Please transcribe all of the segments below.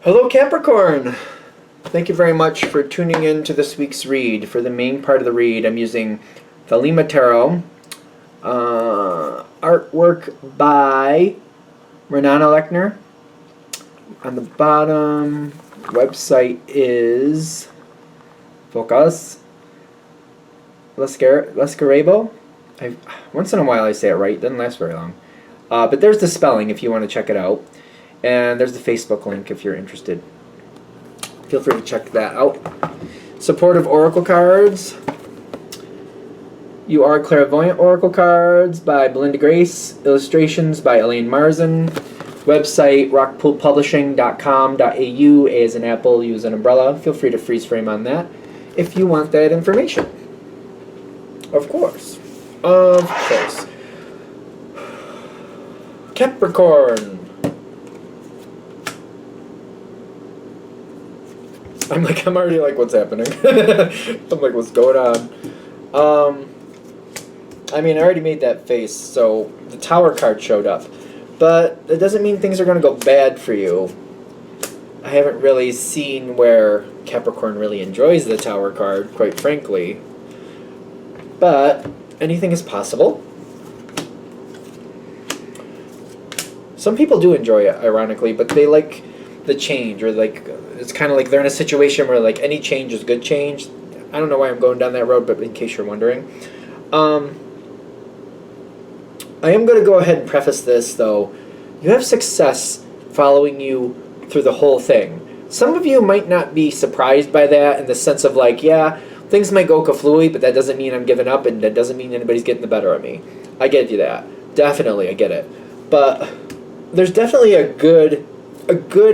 Hello, Capricorn! Thank you very much for tuning in to this week's read. For the main part of the read, I'm using the Lima Tarot. Artwork by Renana Lechner. On the bottom, website is Focus Lescarebo. Once in a while I say it right, doesn't last very long. But there's the spelling if you want to check it out. And there's the Facebook link if you're interested. Feel free to check that out. Supportive Oracle cards. You Are Clairvoyant Oracle cards by Belinda Grace. Illustrations by Elaine Marzin. Website rockpoolpublishing.com.au. A as an apple, U as an umbrella. Feel free to freeze frame on that if you want that information. Of course. Of course. Capricorn. I'm already like, what's happening? I'm like, what's going on? I mean, I already made that face, so the Tower card showed up. But it doesn't mean things are going to go bad for you. I haven't really seen where Capricorn really enjoys the Tower card, quite frankly. But anything is possible. Some people do enjoy it, ironically, but they like the change, or like it's kind of like they're in a situation where like any change is good change. I don't know why I'm going down that road, but in case you're wondering, I am going to go ahead and preface this though. You have success following you through the whole thing. Some of you might not be surprised by that in the sense of like, yeah, things might go kaflooey, but that doesn't mean I'm giving up, and that doesn't mean anybody's getting the better of me. I get you that. Definitely, I get it. But there's definitely a good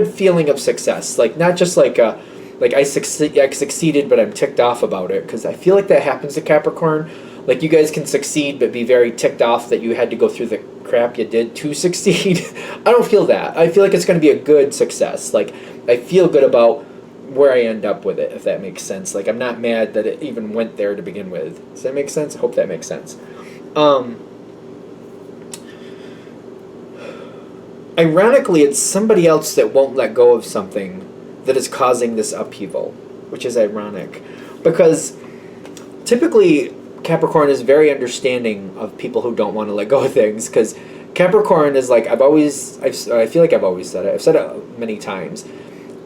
feeling of success, like not just like I succeeded but I'm ticked off about it, because I feel like that happens to Capricorn. Like you guys can succeed but be very ticked off that you had to go through the crap you did to succeed. I don't feel that. I feel like it's going to be a good success. Like I feel good about where I end up with it, if that makes sense. Like I'm not mad that it even went there to begin with. Does that make sense? I hope that makes sense. Ironically, it's somebody else that won't let go of something that is causing this upheaval, which is ironic. Because typically, Capricorn is very understanding of people who don't want to let go of things, because Capricorn is like, I feel like I've always said it. I've said it many times.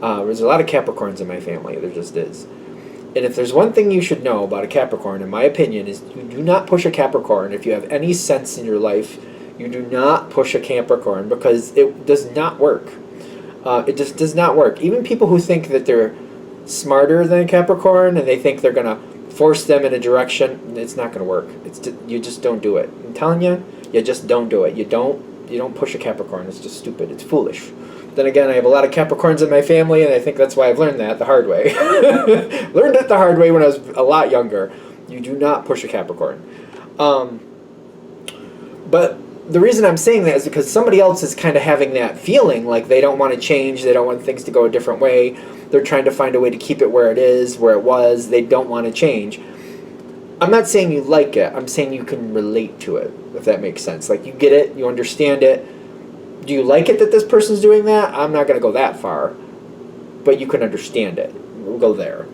There's a lot of Capricorns in my family. There just is. And if there's one thing you should know about a Capricorn, in my opinion, is you do not push a Capricorn. If you have any sense in your life, you do not push a Capricorn, because it does not work. It just does not work. Even people who think that they're smarter than a Capricorn and they think they're going to force them in a direction, it's not going to work. You just don't do it. I'm telling you, you just don't do it. You don't push a Capricorn. It's just stupid. It's foolish. Then again, I have a lot of Capricorns in my family, and I think that's why I've learned that the hard way. Learned it the hard way when I was a lot younger. You do not push a Capricorn. But the reason I'm saying that is because somebody else is kind of having that feeling, like they don't want to change, they don't want things to go a different way, they're trying to find a way to keep it where it is, where it was, they don't want to change. I'm not saying you like it, I'm saying you can relate to it, if that makes sense. Like you get it, you understand it. Do you like it that this person's doing that? I'm not going to go that far, but you can understand it. We'll go there.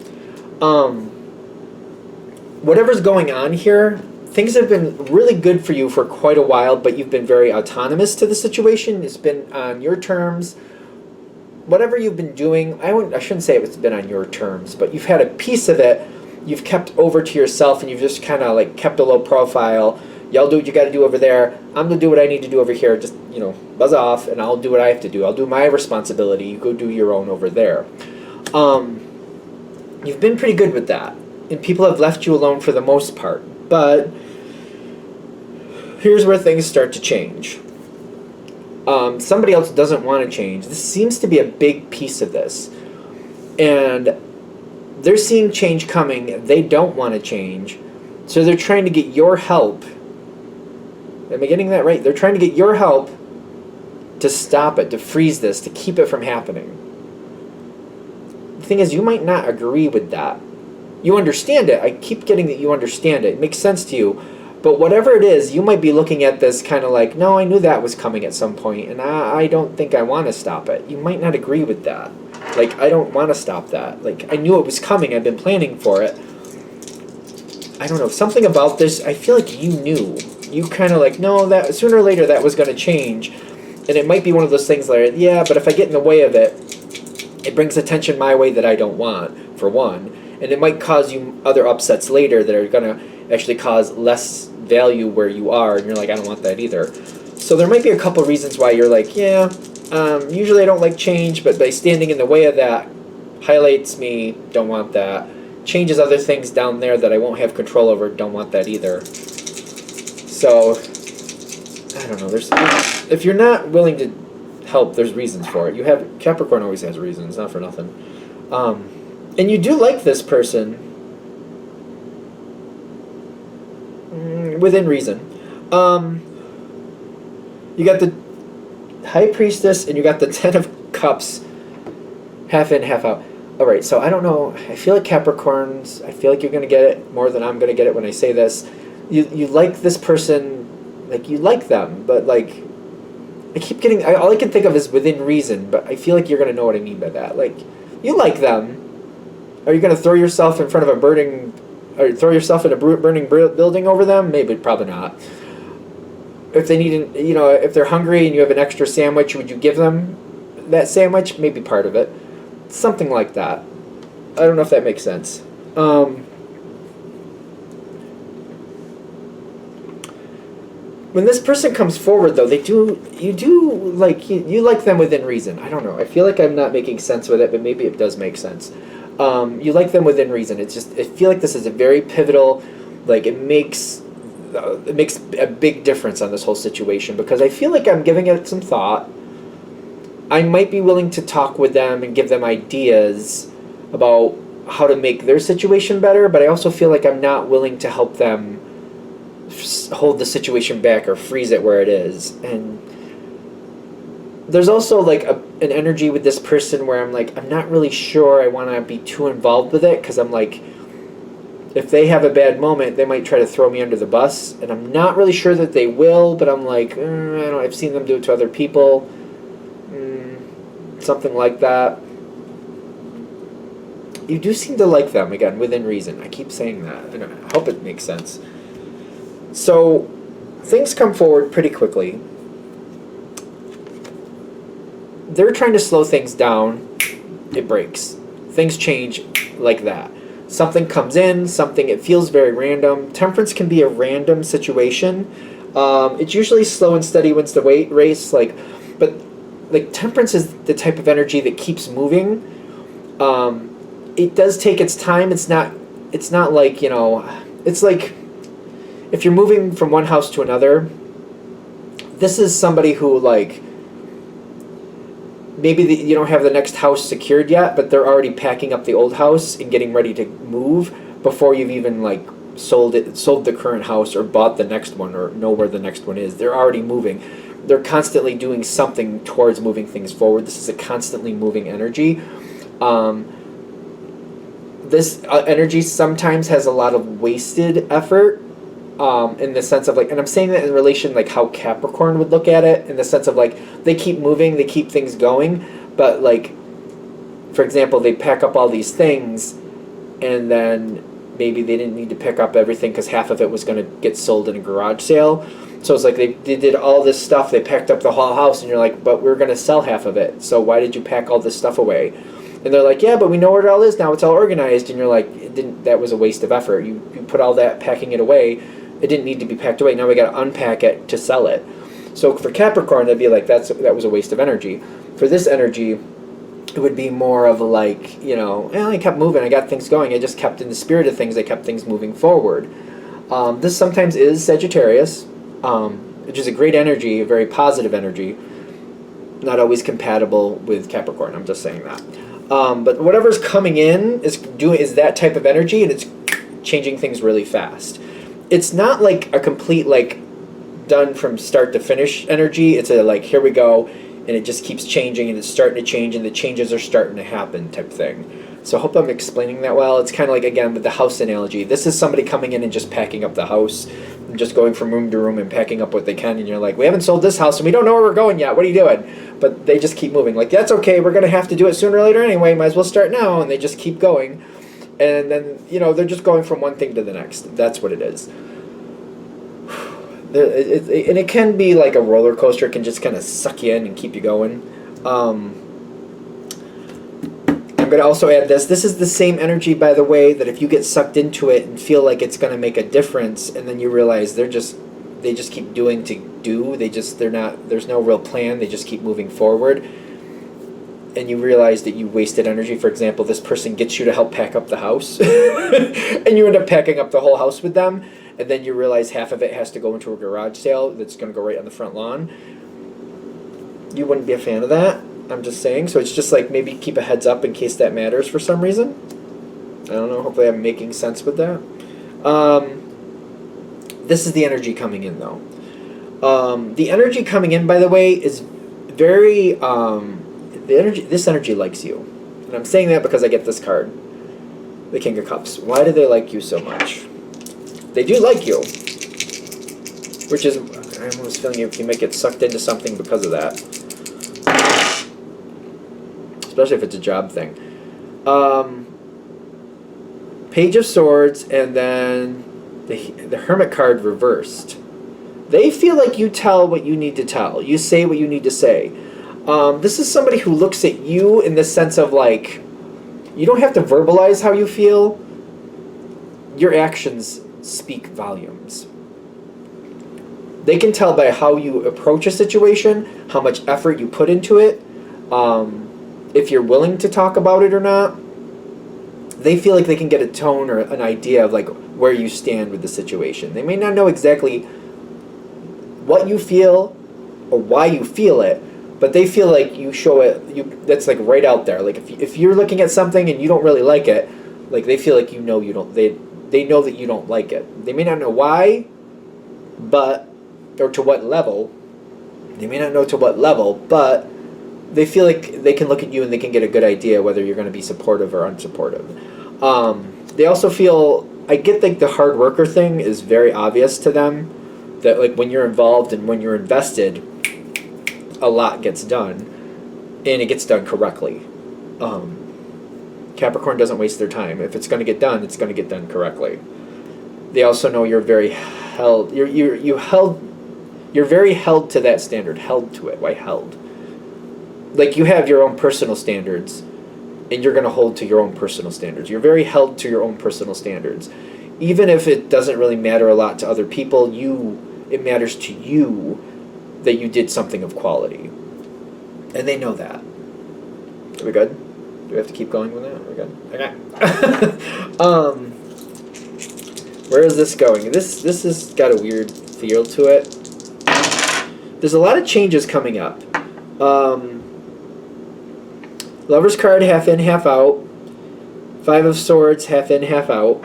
Whatever's going on here, things have been really good for you for quite a while, but you've been very autonomous to the situation. It's been on your terms. Whatever you've been doing, I shouldn't say it's been on your terms, but you've had a piece of it you've kept over to yourself, and you've just kind of like kept a low profile. Y'all do what you got to do over there. I'm going to do what I need to do over here. Just, buzz off, and I'll do what I have to do. I'll do my responsibility. You go do your own over there. You've been pretty good with that, and people have left you alone for the most part. But here's where things start to change. Somebody else doesn't want to change. This seems to be a big piece of this. And they're seeing change coming. They don't want to change. So they're trying to get your help. Am I getting that right? They're trying to get your help to stop it, to freeze this, to keep it from happening. The thing is, you might not agree with that. You understand it. I keep getting that you understand it. It makes sense to you. But whatever it is, you might be looking at this kind of like, no, I knew that was coming at some point, and I don't think I want to stop it. You might not agree with that. Like, I don't want to stop that. Like, I knew it was coming. I've been planning for it. I don't know. Something about this, I feel like you knew. You kind of like, no, that sooner or later that was going to change. And it might be one of those things like, yeah, but if I get in the way of it, it brings attention my way that I don't want, for one. And it might cause you other upsets later that are going to actually cause less value where you are. And you're like, I don't want that either. So there might be a couple reasons why you're like, yeah, usually I don't like change, but by standing in the way of that highlights me, don't want that. Changes other things down there that I won't have control over, don't want that either. So, I don't know. If you're not willing to help, there's reasons for it. Capricorn always has reasons, not for nothing. And you do like this person within reason. You got the High Priestess and you got the Ten of Cups, half in, half out. All right, so I don't know. I feel like Capricorns, I feel like you're going to get it more than I'm going to get it when I say this. You like this person, like you like them, but like I keep getting, all I can think of is within reason, but I feel like you're going to know what I mean by that. Like, you like them. Are you going to throw yourself in front of a burning, or throw yourself in a burning building over them? Maybe, probably not. If they need, if they're hungry and you have an extra sandwich, would you give them that sandwich? Maybe part of it. Something like that. I don't know if that makes sense. When this person comes forward, though, you like them within reason. I don't know. I feel like I'm not making sense with it, but maybe it does make sense. You like them within reason. I feel like this is a very pivotal, like it makes a big difference on this whole situation, because I feel like I'm giving it some thought. I might be willing to talk with them and give them ideas about how to make their situation better, but I also feel like I'm not willing to help them hold the situation back or freeze it where it is. And there's also like an energy with this person where I'm like, I'm not really sure I want to be too involved with it, because I'm like, if they have a bad moment, they might try to throw me under the bus, and I'm not really sure that they will, but I'm like, I've seen them do it to other people. Something like that. You do seem to like them, again, within reason. I keep saying that. I hope it makes sense. So, things come forward pretty quickly. They're trying to slow things down. It breaks. Things change like that. Something comes in, it feels very random. Temperance can be a random situation. It's usually slow and steady wins the race, but Temperance is the type of energy that keeps moving. It does take its time. It's not like, it's like if you're moving from one house to another, this is somebody who, like, maybe you don't have the next house secured yet, but they're already packing up the old house and getting ready to move before you've even, like, sold the current house or bought the next one or know where the next one is. They're already moving. They're constantly doing something towards moving things forward. This is a constantly moving energy. This energy sometimes has a lot of wasted effort, in the sense of, like, and I'm saying that in relation, like, how Capricorn would look at it, in the sense of, like, they keep moving, they keep things going, but, like, for example, they pack up all these things, and then maybe they didn't need to pick up everything because half of it was going to get sold in a garage sale. So it's like they did all this stuff, they packed up the whole house, and you're like, but we're going to sell half of it, so why did you pack all this stuff away? And they're like, yeah, but we know where it all is now, it's all organized, and you're like, that was a waste of effort. You put all that packing it away, it didn't need to be packed away, now we got to unpack it to sell it. So for Capricorn, that'd be like, that was a waste of energy. For this energy, it would be more of like, I kept moving, I got things going, I just kept in the spirit of things, I kept things moving forward. This sometimes is Sagittarius, which is a great energy, a very positive energy, not always compatible with Capricorn, I'm just saying that. But whatever's coming in is that type of energy, and it's changing things really fast. It's not like a complete, like, done from start to finish energy. It's a, like, here we go, and it just keeps changing, and it's starting to change, and the changes are starting to happen type thing. So I hope I'm explaining that well. It's kind of like, again, with the house analogy. This is somebody coming in and just packing up the house. just going from room to room and packing up what they can, and you're like, we haven't sold this house and we don't know where we're going yet. What are you doing? But they just keep moving. Like, that's okay. We're going to have to do it sooner or later anyway. Might as well start now. And they just keep going. And then, they're just going from one thing to the next. That's what it is. And it can be like a roller coaster. It can just kind of suck you in and keep you going. I'm going to also add this. This is the same energy, by the way, that if you get sucked into it and feel like it's going to make a difference, and then you realize they just keep doing to do. There's no real plan. They just keep moving forward. And you realize that you wasted energy. For example, this person gets you to help pack up the house, and you end up packing up the whole house with them, and then you realize half of it has to go into a garage sale that's going to go right on the front lawn. You wouldn't be a fan of that. I'm just saying. So it's just like, maybe keep a heads up in case that matters for some reason. I don't know. Hopefully I'm making sense with that. This is the energy coming in, though. The energy coming in, by the way, is very... This energy likes you. And I'm saying that because I get this card. The King of Cups. Why do they like you so much? They do like you. Which is... I'm almost feeling you might get sucked into something because of that. Especially if it's a job thing. Page of Swords, and then the Hermit card reversed. They feel like you tell what you need to tell. You say what you need to say. This is somebody who looks at you in the sense of, like, you don't have to verbalize how you feel. Your actions speak volumes. They can tell by how you approach a situation, how much effort you put into it, if you're willing to talk about it or not. They feel like they can get a tone or an idea of, like, where you stand with the situation. They may not know exactly what you feel or why you feel it, but they feel like you show it. That's like right out there. Like, if you're looking at something and you don't really like it, like, they feel like you don't. They know that you don't like it. They may not know why, or to what level. They may not know to what level, but they feel like they can look at you and they can get a good idea whether you're going to be supportive or unsupportive. They also feel, I get like the hard worker thing is very obvious to them, that like when you're involved and when you're invested, a lot gets done, and it gets done correctly. Capricorn doesn't waste their time. If it's going to get done, it's going to get done correctly. They also know you're very held. You're very held to that standard. Held to it. Why held? Like, you have your own personal standards, and you're going to hold to your own personal standards. You're very held to your own personal standards. Even if it doesn't really matter a lot to other people, it matters to you that you did something of quality. And they know that. Are we good? Do we have to keep going with that? Are we good? Okay. Where is this going? This has got a weird feel to it. There's a lot of changes coming up. Lover's card, half in, half out. Five of Swords, half in, half out.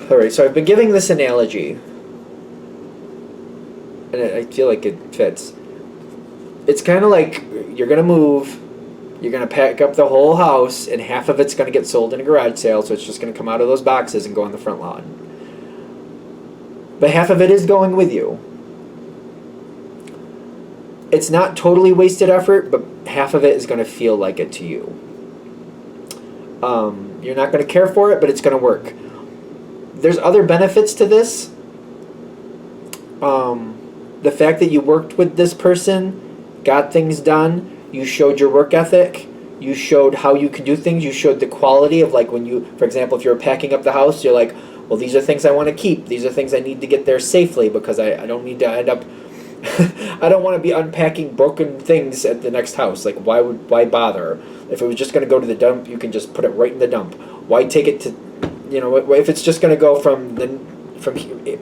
Alright, so I've been giving this analogy, and I feel like it fits. It's kind of like you're going to move, you're going to pack up the whole house, and half of it's going to get sold in a garage sale, so it's just going to come out of those boxes and go on the front lawn. But half of it is going with you. It's not totally wasted effort, but half of it is going to feel like it to you. You're not going to care for it, but it's going to work. There's other benefits to this. The fact that you worked with this person, got things done, you showed your work ethic, you showed how you can do things, you showed the quality of, like, when you, for example, if you're packing up the house, you're like, well, these are things I want to keep. These are things I need to get there safely because I don't need to end up... I don't want to be unpacking broken things at the next house. Like, why bother? If it was just going to go to the dump, you can just put it right in the dump. Why take it to, if it's just going to go from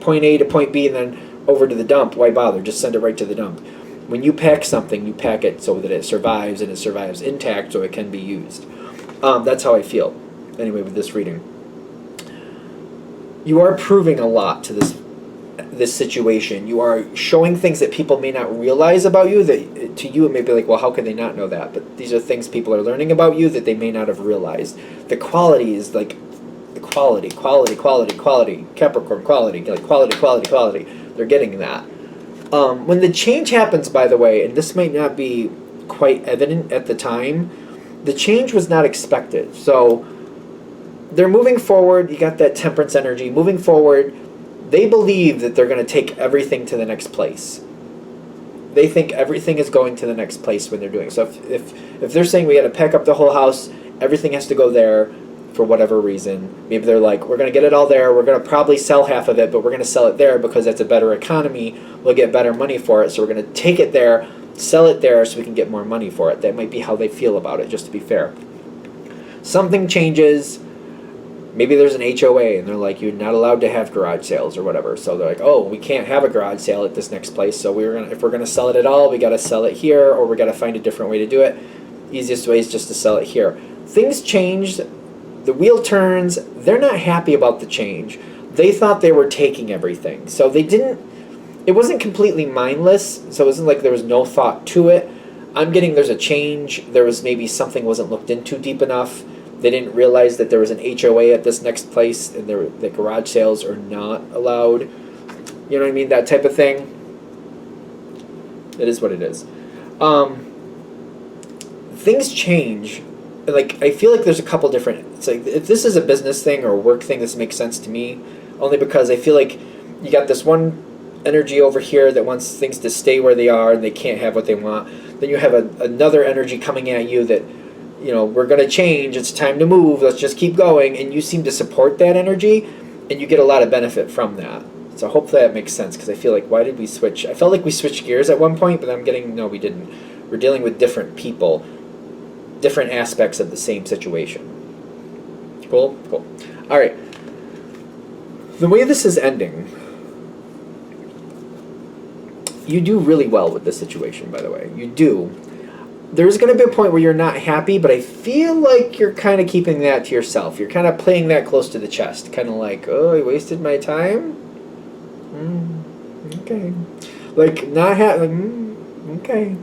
point A to point B and then over to the dump, why bother? Just send it right to the dump. When you pack something, you pack it so that it survives, and it survives intact so it can be used. That's how I feel, anyway, with this reading. You are proving a lot to this situation. You are showing things that people may not realize about you, that to you it may be like, well, how could they not know that? But these are things people are learning about you that they may not have realized. The qualities quality, quality, quality, quality, Capricorn quality, like quality, quality, quality. They're getting that. When the change happens, by the way, and this might not be quite evident at the time, the change was not expected. So they're moving forward. You got that temperance energy. Moving forward, they believe that they're going to take everything to the next place. They think everything is going to the next place when they're doing. So if they're saying we got to pack up the whole house, everything has to go there for whatever reason. Maybe they're like, we're going to get it all there. We're going to probably sell half of it, but we're going to sell it there because that's a better economy. We'll get better money for it. So we're going to take it there, sell it there so we can get more money for it. That might be how they feel about it, just to be fair. Something changes. Maybe there's an HOA and they're like, you're not allowed to have garage sales or whatever. So they're like, oh, we can't have a garage sale at this next place. So if we're gonna sell it at all, we gotta sell it here, or we gotta find a different way to do it. Easiest way is just to sell it here. Things changed. The wheel turns. They're not happy about the change. They thought they were taking everything. So it wasn't completely mindless. So it wasn't like there was no thought to it. I'm getting there's a change. There was maybe something wasn't looked into deep enough. They didn't realize that there was an HOA at this next place and the garage sales are not allowed. You know what I mean? That type of thing. It is what it is. Things change. Like, I feel like there's a couple different... It's like, if this is a business thing or a work thing, this makes sense to me. Only because I feel like you got this one energy over here that wants things to stay where they are and they can't have what they want. Then you have another energy coming at you that... we're going to change, it's time to move, let's just keep going, and you seem to support that energy, and you get a lot of benefit from that. So hopefully that makes sense, because I feel like, why did we switch? I felt like we switched gears at one point, but I'm getting, no, we didn't. We're dealing with different people, different aspects of the same situation. Cool? Cool. All right. The way this is ending, you do really well with this situation, by the way. You do. There's going to be a point where you're not happy, but I feel like you're kind of keeping that to yourself. You're kind of playing that close to the chest. Kind of like, oh, I wasted my time? Okay. Like, not happy. Okay.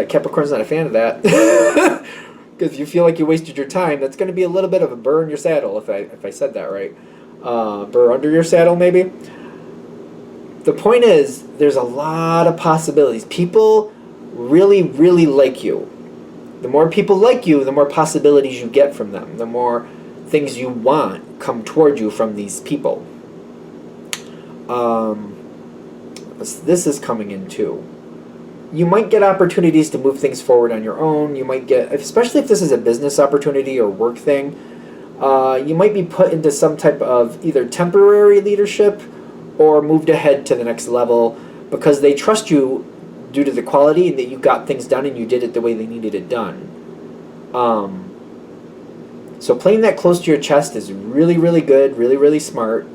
Capricorn's not a fan of that. Because you feel like you wasted your time. That's going to be a little bit of a burr in your saddle, if I said that right. Burr under your saddle, maybe. The point is, there's a lot of possibilities. People really, really like you. The more people like you, the more possibilities you get from them. The more things you want come toward you from these people. This is coming in too. You might get opportunities to move things forward on your own. You might get, especially if this is a business opportunity or work thing, you might be put into some type of either temporary leadership or moved ahead to the next level because they trust you due to the quality that you got things done and you did it the way they needed it done. So playing that close to your chest is really, really good, really, really smart.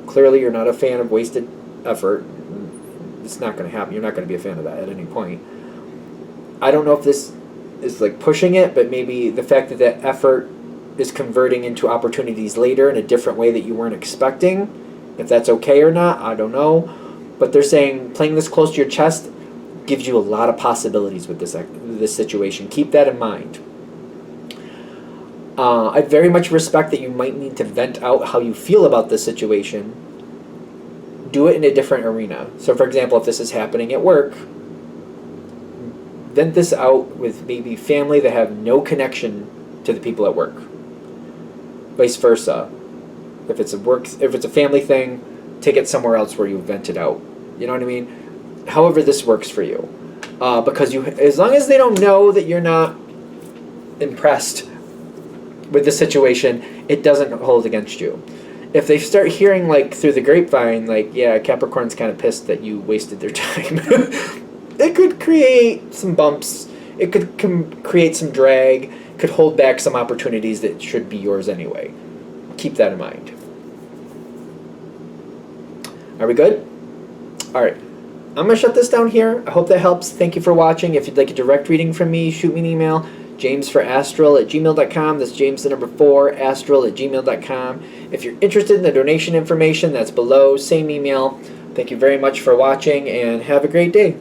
Clearly you're not a fan of wasted effort. It's not going to happen. You're not going to be a fan of that at any point. I don't know if this is like pushing it, but maybe the fact that that effort is converting into opportunities later in a different way that you weren't expecting. If that's okay or not, I don't know. But they're saying playing this close to your chest gives you a lot of possibilities with this situation. Keep that in mind. I very much respect that you might need to vent out how you feel about this situation. Do it in a different arena. So, for example, if this is happening at work, vent this out with maybe family that have no connection to the people at work. Vice versa. If it's a family thing, take it somewhere else where you vent it out. You know what I mean? However this works for you. Because as long as they don't know that you're not impressed with the situation, it doesn't hold against you. If they start hearing, like, through the grapevine, like, yeah, Capricorn's kind of pissed that you wasted their time, it could create some bumps. It could create some drag. Could hold back some opportunities that should be yours anyway. Keep that in mind. Are we good? All right. I'm going to shut this down here. I hope that helps. Thank you for watching. If you'd like a direct reading from me, shoot me an email. jamesforastral@gmail.com. That's James the number 4, astral@gmail.com. If you're interested in the donation information, that's below. Same email. Thank you very much for watching, and have a great day.